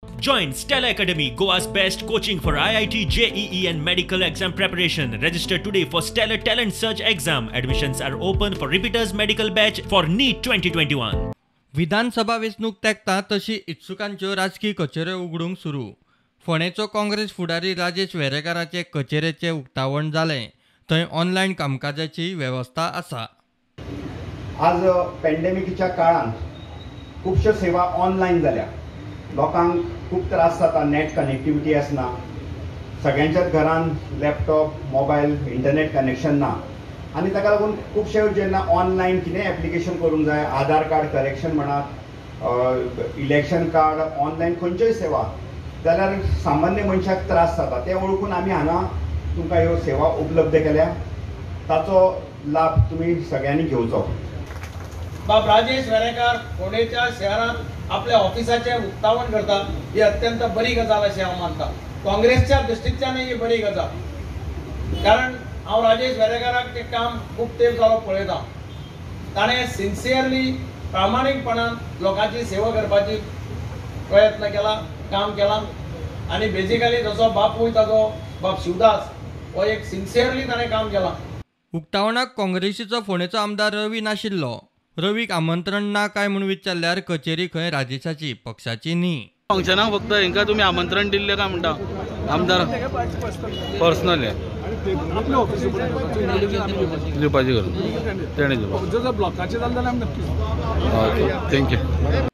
Join Stella Academy, Goa's best coaching for IIT, JEE and medical exam preparation. Register today for Stellar Talent Search exam. Admissions are open for repeaters medical batch for NEET 2021. विधानसभा वेंचणूक तेंकता तशी इत्सुकांच्यो राजकीय कचेऱ्यो उगडूंक सुरू. फोंडेचो काँग्रेस फुडारी राजेश वेरेकाराचे कचेरेचें उक्तावण जालें. थंय online कामकाजाची वेवस्था आसा. आज पॅन्डेमिकच्या काळांत खुबश्यो सेवा ऑनलायन जाल्या. लोकांक खूब त्रास जाता, नेट कनेक्टिविटी आसना, सगळ्यांच्याच घरांत लॅपटॉप, मोबायल, इंटरनेट कनेक्शन ना आनी ताका लागून खुबशे जेन्ना ऑनलायन कितें एप्लिकेशन करूंक जाय, आधार कार्ड करेक्शन म्हणात, इलेक्शन कार्ड, ऑनलायन खंयच्योय सेवा जाल्यार सामान्य मनशाक त्रास जाता. तें वळखून आमी हांगा तुमकां ह्यो सेवा उपलब्ध केल्या. ताचो लाभ तुमी सगळ्यांनी घेवचो. बाब राजेश वेरेकार फोंडेच्या शहरात आपल्या ऑफिसाचे उक्तावण करता ही अत्यंत बरी गजाल अशी हांव मानता. काँग्रेसच्या दृश्टीच्यान ही बरी गजाल, कारण हांव राजेश वेरेकाराक तें काम खूब तेंप जालो पळयता. ताणें सिन्सियरली प्रामाणीकपणान लोकांची सेवा करपाची प्रयत्न केला, काम केलां. आनी बेजिकली जसो बापूय ताजो बाप शिवदास हो एक सिन्सियरली ताणें काम केलां. उक्तावणाक काँग्रेसीचो फोंडेचो आमदार रवी नाशिल्लो. रवीक आमंत्रण ना काय म्हूण विचारल्यार कचेरी खंय राजेशाची, पक्षाची न्ही. फंक्शनाक फक्त हांकां तुमी आमंत्रण दिल्लें काय म्हणटा आमदार पर्सनल दिवपाची गरज तेणे थँक्यू.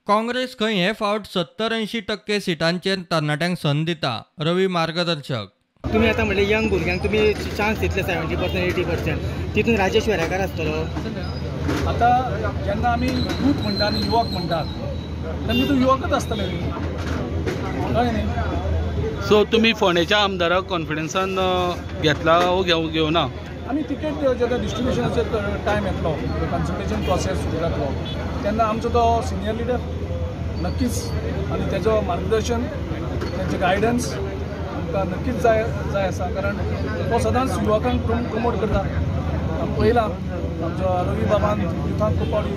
काँग्रेस खंय हे फावट 70-80% सिटांचेर तरणाट्यांक संद दिता. रवी मार्गदर्शक. तुम्ही आता म्हणले यंग भुरग्यांक तुम्ही चान्स दितले 70% 80%, तितून राजेश वेरेकार आसतलो. आता जेन्ना आमी यूथ म्हणटा आनी युवक म्हणटात तेन्ना तूं युवकच आसतले कळ्ळें न्ही. सो तुमी फोंडेच्या आमदाराक कॉन्फिडन्सान घेतला वो घेवना? आमी तिकेट जेन्ना डिस्ट्रिब्युशनाचो टायम येतलो, कन्सल्टेशन प्रोसेस सुरू जातलो तेन्ना आमचो तो सिनियर लिडर नक्कीच आनी तेजो मार्गदर्शन, तेंचें गायडन्स आमकां नक्कीच जाय आसा. कारण तो सदांच युवकांक प्रमोट करता. पळयलां आमचो रवी बाबान युथांक खूब फावटी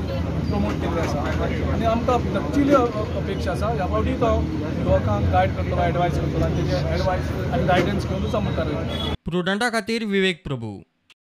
प्रमोट केल्लें आसा आनी आमकां नक्कीच अपेक्षा आसा ह्या फावटी तो युवकांक गायड करतलो, एडवायस करतलो आनी तेजे एडवायस आनी गायडन्स घेवनूच आमकां करतलो. प्रुडंटा खातीर विवेक प्रभू.